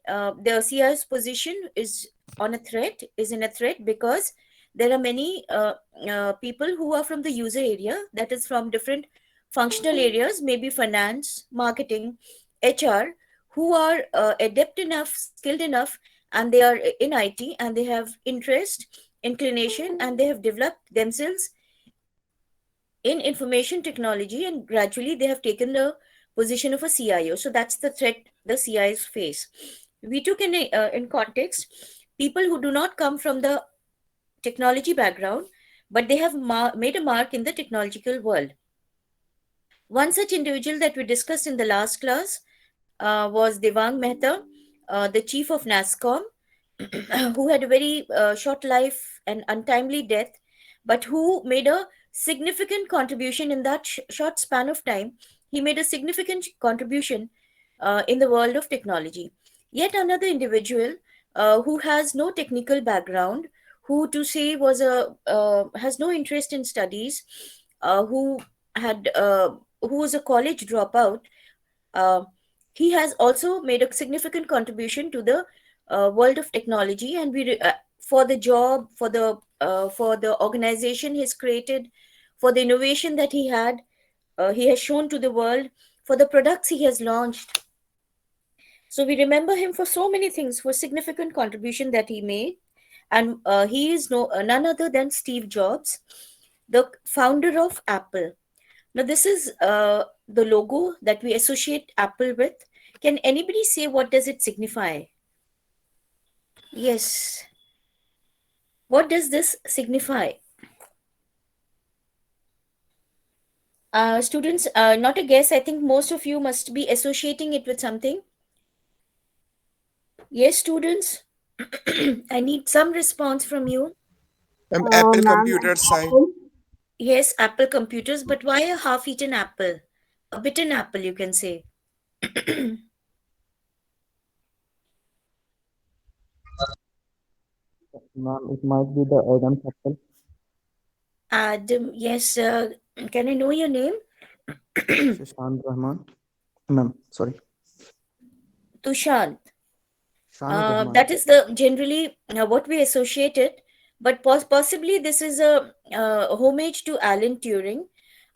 the CIO's position is in a threat because there are many people who are from the user area, that is from different functional areas, maybe finance, marketing, HR, who are adept enough, skilled enough, and they are in IT, and they have interest, inclination, and they have developed themselves in information technology, and gradually they have taken the position of a CIO. So that's the threat the CIOs face. We took in context people who do not come from the technology background, but they have made a mark in the technological world. One such individual that we discussed in the last class was Devang Mehta, the chief of NASCOM, who had a very short life and untimely death, but who made a significant contribution in that short span of time. He made a significant contribution in the world of technology. Yet another individual who has no technical background, who to say was a has no interest in studies, who had who was a college dropout. uh, he has also made a significant contribution to the world of technology, and for the job, for the organization he's created, for the innovation that he has shown to the world, for the products he has launched. So we remember him for so many things, for significant contribution that he made. And he is none other than Steve Jobs, the founder of Apple. Now, this is the logo that we associate Apple with. Can anybody say what does it signify? Yes. What does this signify? Students, not a guess. I think most of you must be associating it with something. Yes, students. I need some response from you. Apple Ma'am, computer science. Apple. Yes, Apple computers, but why a half-eaten apple? A bitten apple, you can say. Ma'am, it might be the Adam's apple. Adam, yes. Can I know your name? Shashank Rahman. Ma'am, sorry. Tushant. Shanu Rahman. That is the generally what we associate it, but possibly this is a homage to Alan Turing,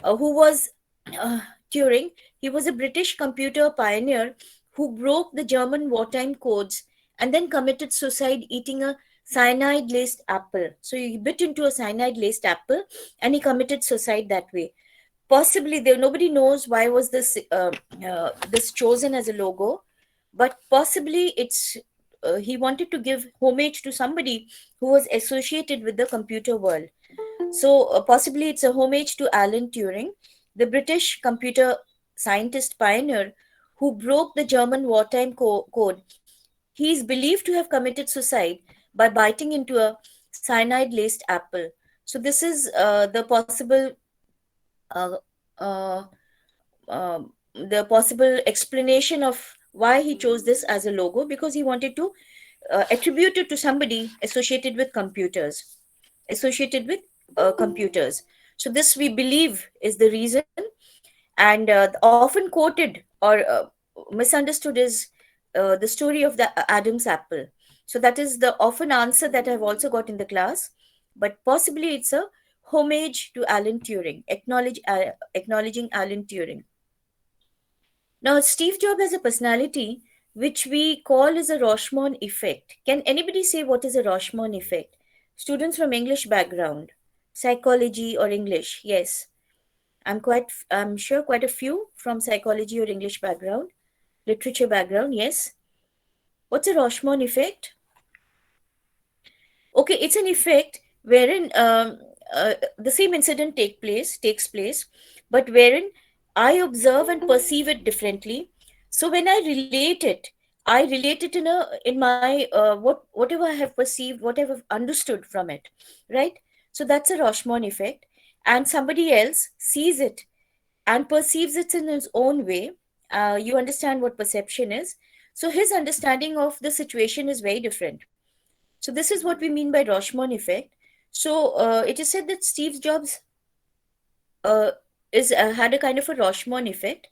who was uh, Turing. He was a British computer pioneer who broke the German wartime codes and then committed suicide eating a cyanide-laced apple. So he bit into a cyanide-laced apple and he committed suicide that way. Possibly, there nobody knows why was this chosen as a logo, but possibly it's he wanted to give homage to somebody who was associated with the computer world. So possibly it's a homage to Alan Turing, the British computer scientist pioneer who broke the German wartime code. He is believed to have committed suicide by biting into a cyanide laced apple. So this is uh, uh, the possible explanation of why he chose this as a logo, because he wanted to attribute it to somebody associated with computers. So this we believe is the reason, and often quoted or misunderstood is the story of the Adam's apple. So that is the often answer that I've also got in the class, but possibly it's a homage to Alan Turing, acknowledging Alan Turing. Now, Steve Jobs has a personality which we call as a Rashomon effect. Can anybody say what is a Rashomon effect? Students from English background, psychology or English? Yes, I'm sure quite a few from psychology or English background, literature background. Yes. What's a Rashomon effect? Okay, it's an effect wherein the same incident takes place, but wherein I observe and perceive it differently. So when I relate it, I relate it in my whatever I have perceived, whatever I've understood from it, right? So that's a Rashomon effect, and somebody else sees it and perceives it in his own way. You understand what perception is. So his understanding of the situation is very different. So this is what we mean by Rashomon effect. So it is said that Steve Jobs uh, is had a kind of a Rashomon effect.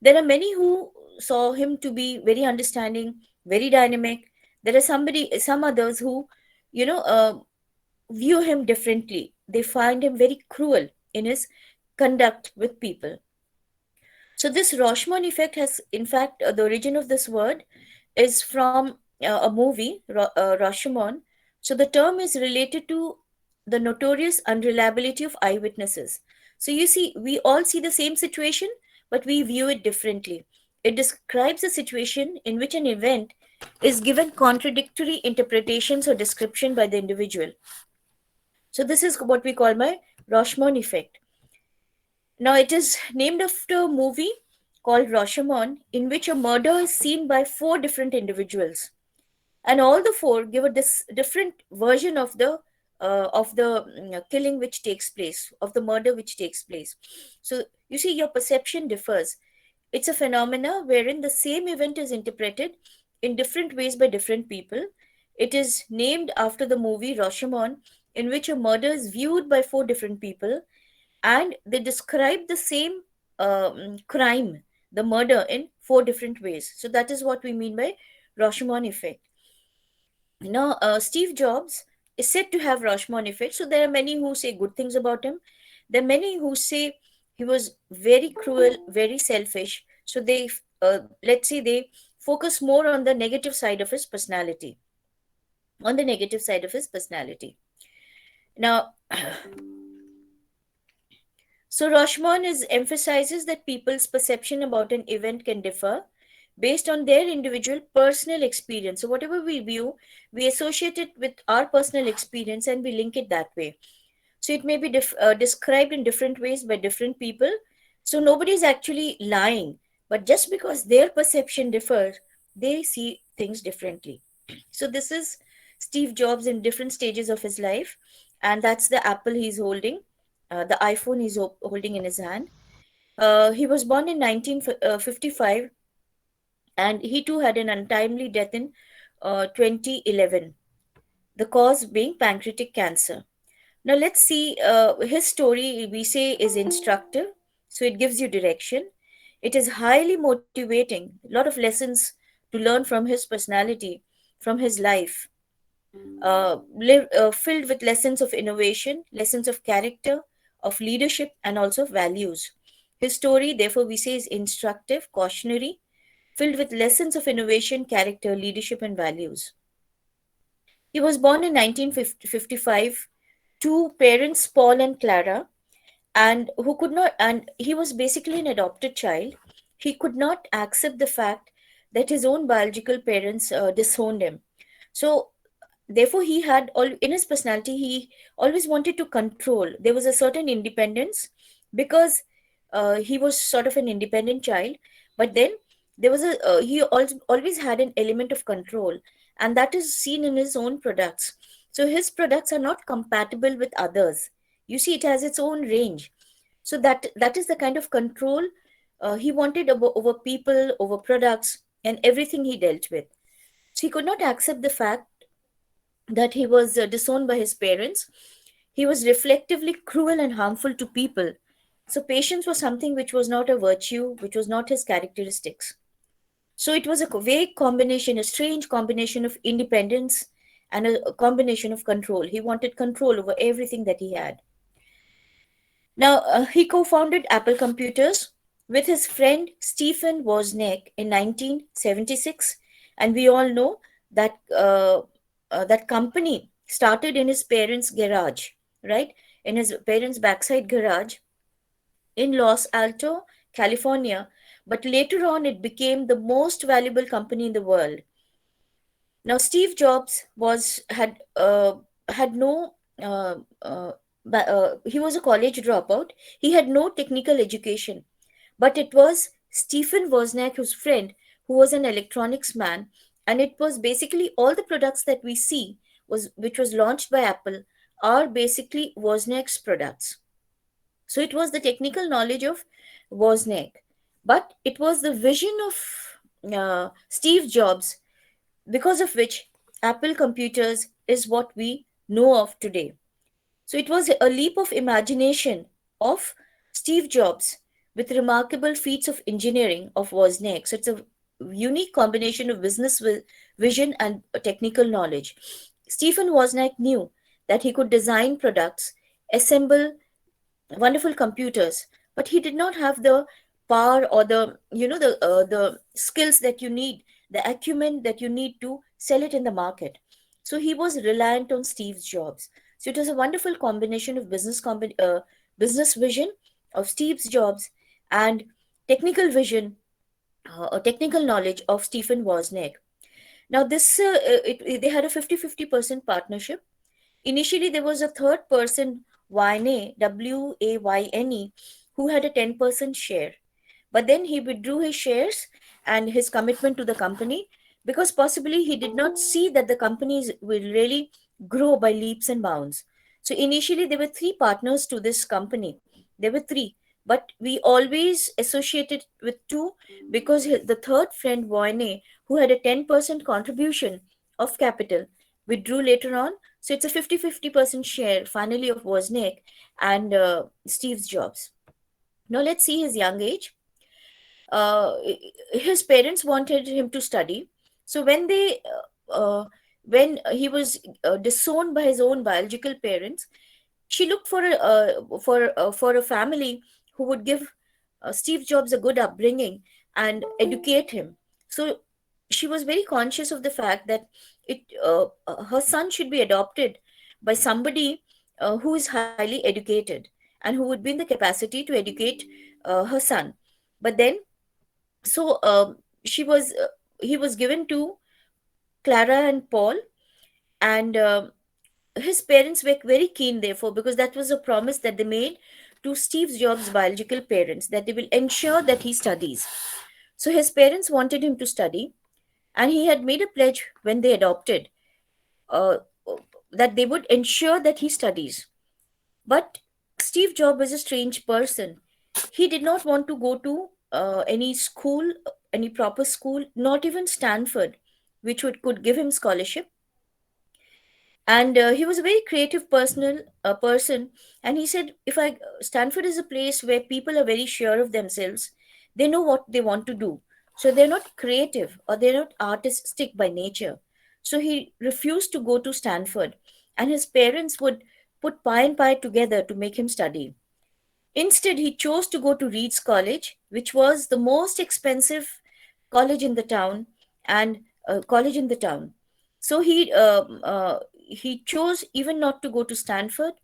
There are many who saw him to be very understanding, very dynamic. There are some others who, you know, view him differently. They find him very cruel in his conduct with people. So this Rashomon effect has, in fact, the origin of this word is from a movie, Rashomon. So the term is related to the notorious unreliability of eyewitnesses. So you see, we all see the same situation, but we view it differently. It describes a situation in which an event is given contradictory interpretations or description by the individual. So this is what we call my Rashomon effect. Now it is named after a movie called Rashomon, in which a murder is seen by four different individuals, and all the four give a different version of the killing which takes place, of the murder which takes place. So you see, your perception differs. It's a phenomena wherein the same event is interpreted in different ways by different people. It is named after the movie Rashomon, in which a murder is viewed by four different people, and they describe the same crime, the murder, in four different ways. So that is what we mean by Rashomon effect. Now, Steve Jobs is said to have Rashomon effect. So there are many who say good things about him. There are many who say he was very cruel, very selfish. So they, let's say, they focus more on the negative side of his personality. On the negative side of his personality. Now, so Rashomon is emphasizes that people's perception about an event can differ based on their individual personal experience. So whatever we view, we associate it with our personal experience and we link it that way. So it may be described in different ways by different people. So nobody is actually lying, but just because their perception differs, they see things differently. So this is Steve Jobs in different stages of his life, and that's the Apple he's holding, the iPhone he's holding in his hand. He was born in 1955, and he too had an untimely death in 2011. The cause being pancreatic cancer. Now let's see, his story we say is instructive, so it gives you direction. It is highly motivating, a lot of lessons to learn from his personality, from his life, filled with lessons of innovation, lessons of character, of leadership, and also values. His story, therefore, we say is instructive, cautionary, filled with lessons of innovation, character, leadership, and values. He was born in 1955 to parents Paul and Clara, and who could not, and he was basically an adopted child. He could not accept the fact that his own biological parents disowned him. So therefore he had all in his personality, he always wanted to control. There was a certain independence because he was sort of an independent child, but then there was a always had an element of control, and that is seen in his own products. So his products are not compatible with others. You see, it has its own range. So that is the kind of control he wanted over people, over products, and everything he dealt with. So he could not accept the fact that he was disowned by his parents. He was reflectively cruel and harmful to people. So patience was something which was not a virtue, which was not his characteristics. So it was a vague combination, a strange combination of independence and a combination of control. He wanted control over everything that he had. Now, he co founded Apple Computers with his friend Stephen Wozniak in 1976. And we all know that that company started in his parents' garage, right? In his parents' backside garage in Los Altos, California. But later on, it became the most valuable company in the world. Now, Steve Jobs had no he was a college dropout. He had no technical education, but it was Stephen Wozniak, his friend, who was an electronics man, and it was basically all the products that we see was which was launched by Apple are basically Wozniak's products. So it was the technical knowledge of Wozniak, but it was the vision of Steve Jobs, because of which Apple Computers is what we know of today. So it was a leap of imagination of Steve Jobs with remarkable feats of engineering of Wozniak. So it's a unique combination of vision and technical knowledge. Stephen Wozniak knew that he could design products, assemble wonderful computers, but he did not have the power or the the skills that you need, the acumen that you need to sell it in the market. So he was reliant on Steve Jobs. So it was a wonderful combination of business vision of Steve Jobs and technical vision or technical knowledge of Stephen Wozniak. Now they had a 50-50% partnership. Initially, there was a third person, Wayne, Wayne, who had a 10% share. But then he withdrew his shares and his commitment to the company because possibly he did not see that the companies will really grow by leaps and bounds. So initially, there were three partners to this company. There were three, but we always associated with two because the third friend, Wayne, who had a 10% contribution of capital, withdrew later on. So it's a 50-50% share finally of Wozniak and Steve Jobs. Now let's see his young age. uh, his parents wanted him to study. So when he was disowned by his own biological parents, she looked for a family who would give Steve Jobs a good upbringing and educate him. So she was very conscious of the fact that her son should be adopted by somebody who is highly educated and who would be in the capacity to educate her son. But then, so she was he was given to Clara and Paul, and his parents were very keen, therefore, because that was a promise that they made to Steve Jobs' biological parents that they will ensure that he studies. So his parents wanted him to study, and he had made a pledge when they adopted uh, that they would ensure that he studies. But Steve Jobs was a strange person. He did not want to go to any school, any proper school, not even Stanford, which could give him scholarship. And he was a very creative person. And he said, if I Stanford is a place where people are very sure of themselves, they know what they want to do. So they're not creative or they're not artistic by nature. So he refused to go to Stanford, and his parents would put pie and pie together to make him study. Instead, he chose to go to Reed's College, which was the most expensive college in the town and college in the town. So he chose even not to go to Stanford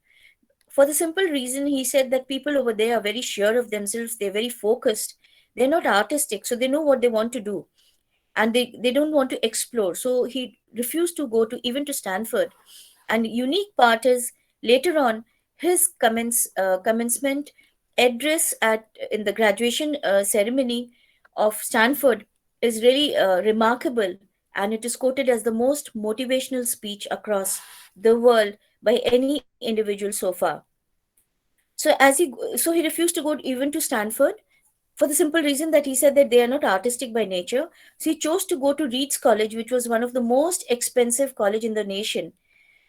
for the simple reason he said that people over there are very sure of themselves, they're very focused, they're not artistic, so they know what they want to do and they don't want to explore. So he refused to go to even to Stanford. And unique part is later on his commencement address at in the graduation ceremony of Stanford is really remarkable, and it is quoted as the most motivational speech across the world by any individual so far. So he refused to go even to Stanford for the simple reason that he said that they are not artistic by nature. So he chose to go to Reed's College, which was one of the most expensive college in the nation.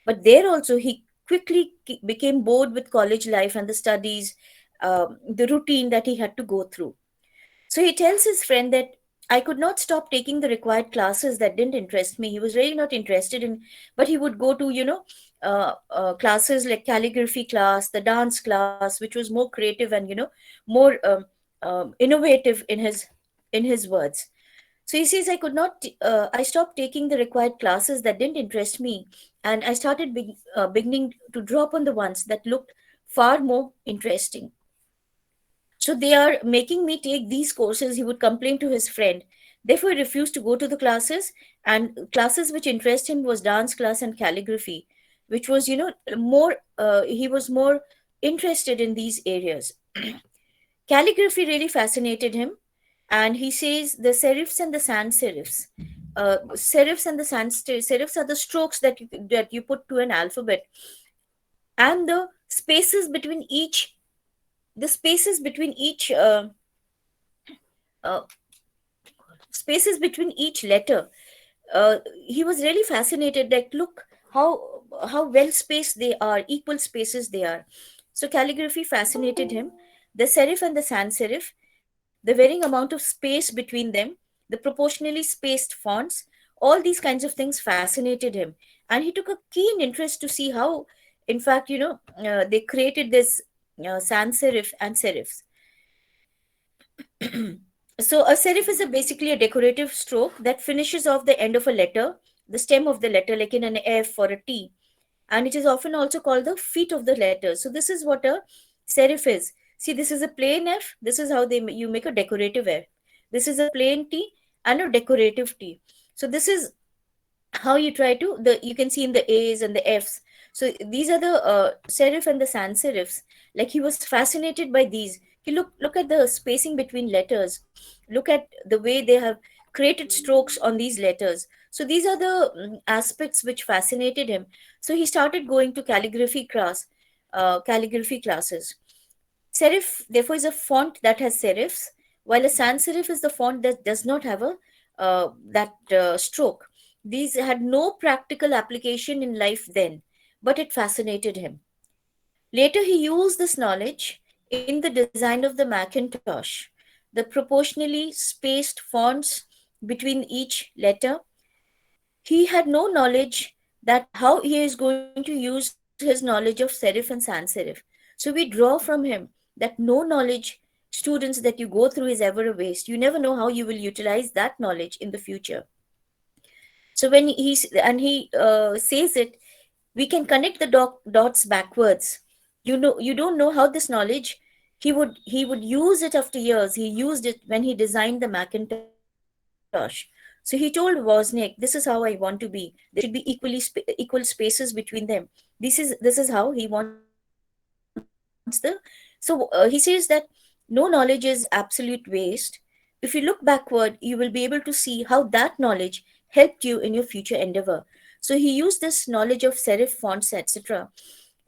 But there also he quickly became bored with college life and the studies, the routine that he had to go through. So he tells his friend that I could not stop taking the required classes that didn't interest me. He was really not interested in, but he would go to, classes like calligraphy class, the dance class, which was more creative and, more innovative in his words. So he says, I stopped taking the required classes that didn't interest me, and I started beginning to drop on the ones that looked far more interesting. So they are making me take these courses, he would complain to his friend. Therefore, he refused to go to the classes, and classes which interest him was dance class and calligraphy, which was, he was more interested in these areas. Calligraphy really fascinated him, and he says the serifs and the sans serifs. Serifs and the serifs are the strokes that you put to an alphabet, and the spaces between uh, letter. He was really fascinated. Like, look how well spaced they are, equal spaces they are. So calligraphy fascinated him. The serif and the sans serif, the varying amount of space between them, the proportionally spaced fonts, all these kinds of things fascinated him. And he took a keen interest to see how, in fact, they created this sans serif and serifs. So a serif is basically a decorative stroke that finishes off the end of a letter, the stem of the letter, like in an F or a T, and it is often also called the feet of the letter. So this is what a serif is. See, this is a plain F. This is how you make a decorative F. This is a plain T and a decorative T. So this is how you try to the you can see in the A's and the F's. So these are the serif and the sans serifs. Like he was fascinated by these. He look at the spacing between letters. Look at the way they have created strokes on these letters. So these are the aspects which fascinated him. So he started going to calligraphy classes. Serif, therefore, is a font that has serifs, while a sans serif is the font that does not have a that stroke. These had no practical application in life then, but it fascinated him. Later, he used this knowledge in the design of the Macintosh. The proportionally spaced fonts between each letter, he had no knowledge that how he is going to use his knowledge of serif and sans serif. So we draw from him that no knowledge, students, that you go through is ever a waste. You never know how you will utilize that knowledge in the future. So when he says it, we can connect the dots backwards. You don't know how this knowledge, he would use it after years. He used it when he designed the Macintosh. So he told Wozniak, this is how I want to be. There should be equal spaces between them. This is how he wants the. So he says that no knowledge is absolute waste. If you look backward, you will be able to see how that knowledge helped you in your future endeavor. So he used this knowledge of serif fonts, etc.,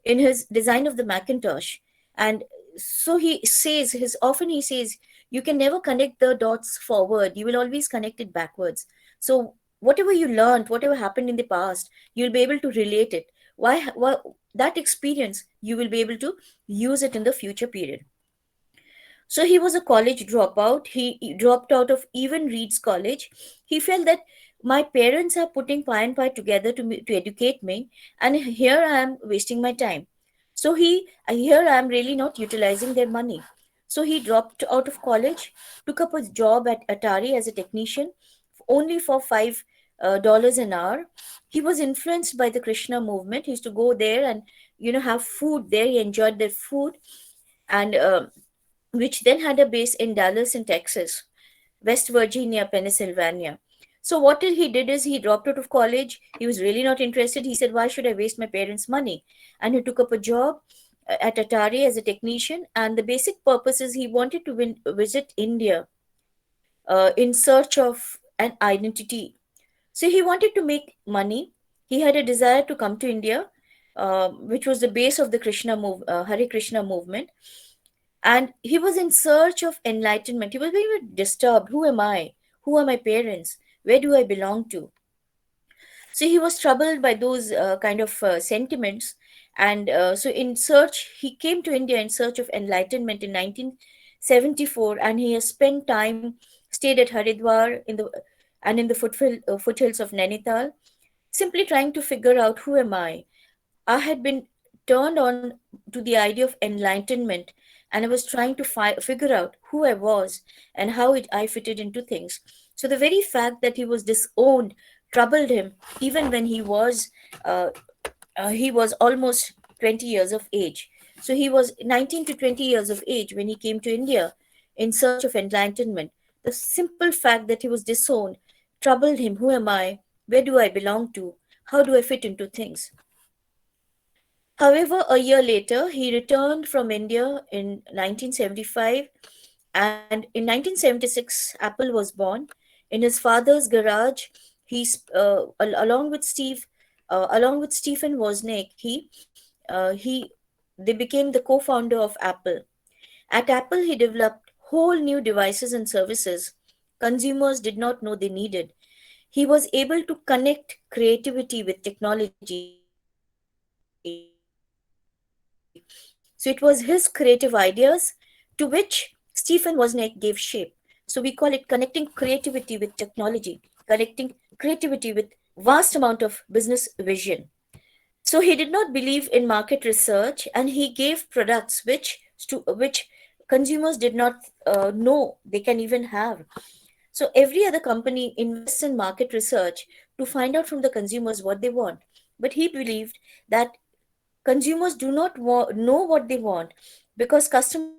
in his design of the Macintosh. And so often he says, you can never connect the dots forward. You will always connect it backwards. So whatever you learned, whatever happened in the past, you'll be able to relate it. Why that experience, you will be able to use it in the future period. So he was a college dropout. He dropped out of Even Reed's college. He felt that my parents are putting pie and pie together to educate me, and here I am wasting my time. So here I am really not utilizing their money. So he dropped out of college, took up a job at Atari as a technician, only for $5 an hour. He was influenced by the Krishna movement. He used to go there and have food there. He enjoyed their food, and which then had a base in Dallas in Texas, West Virginia, Pennsylvania. So he did is he dropped out of college. He was really not interested. He said, "Why should I waste my parents' money?" And he took up a job at Atari as a technician. And the basic purpose is he wanted to visit India in search of an identity. So he wanted to make money. He had a desire to come to India, which was the base of the Hare Krishna movement, and he was in search of enlightenment. He was very disturbed. Who am I? Who are my parents? Where do I belong to? So he was troubled by those kind of sentiments. And so he came to India in search of enlightenment in 1974, and he has spent time, stayed at Haridwar in the foothills of Nainital, simply trying to figure out, who am I? I had been turned on to the idea of enlightenment, and I was trying to figure out who I was and how I fitted into things. So the very fact that he was disowned troubled him, even when uh, he was almost 20 years of age. So he was 19 to 20 years of age when he came to India in search of enlightenment. The simple fact that he was disowned troubled him. Who am I? Where do I belong to? How do I fit into things? However, a year later, he returned from India in 1975, and in 1976, Apple was born. In his father's garage, along with Stephen Wozniak, they became the co-founder of Apple. At Apple, he developed whole new devices and services consumers did not know they needed. He was able to connect creativity with technology. So it was his creative ideas to which Stephen Wozniak gave shape. So he was able to So we call it connecting creativity with technology, connecting creativity with vast amount of business vision. So he did not believe in market research, and he gave products which consumers did not know they can even have. So every other company invests in market research to find out from the consumers what they want. But he believed that consumers do not know what they want, because customers